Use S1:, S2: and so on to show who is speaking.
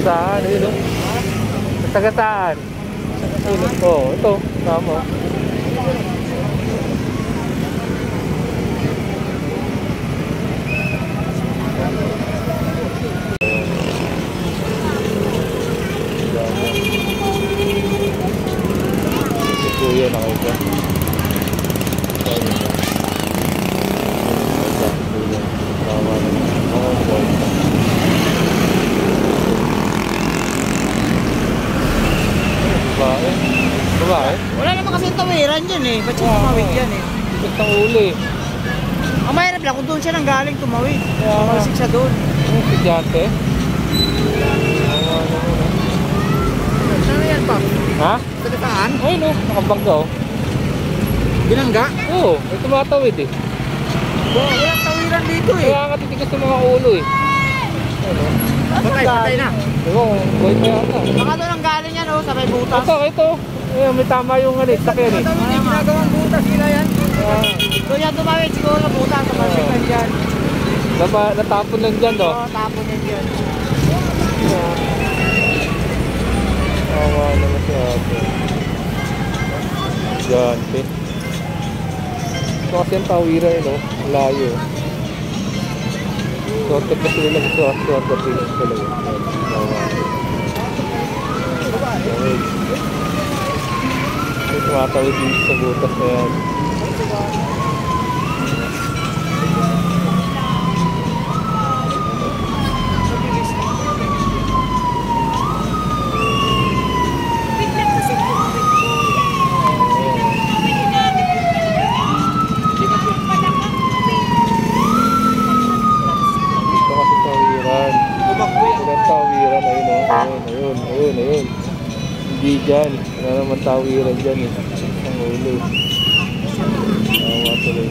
S1: Sagasaan, ayun o. Sagasaan. Oo, ito. Tama. Si Kuya nakita. Bakit?
S2: Wala naman kasi tawiran dyan eh. Ba't siya tumawid yan eh?
S1: Ikot ng uli.
S2: Ang mahirap lang kung doon siya nang galing tumawid. Tumawisik siya doon.
S1: Estudyante?
S2: Saan yan pa?
S1: Ha?
S2: Sagasaan?
S1: Ay no, nakabangga oh.
S2: Binangga?
S1: Oo, may tumatawid eh.
S2: Walang tawiran dito eh.
S1: Kaya nga titigas ng mga ulo eh. Ano?
S2: Patay na.
S1: Diba, buhay pa yata.
S2: Baka doon ang galing yan oh, sa may butas.
S1: Ito. Ayan, may tama yung sakyan eh.
S2: May ginagawang butas nila yan. Doon yan tumawid siguro sa butas. Sa pasipan dyan.
S1: Natapon lang dyan no?
S2: Oo, tapon yan dyan.
S1: Awa naman siya ate. Gante. Ito kasi ang tawiran no? Layo. Shortcut na sila lang ito. Shortcut sila talaga. Awa. Tumatawid dito sa butas na yan. Dito kasi tawiran. Ilang tawiran. Ayun. Hindi dyan. Wala naman tawiran dyan eh. Ang ulo. Awa tuloy.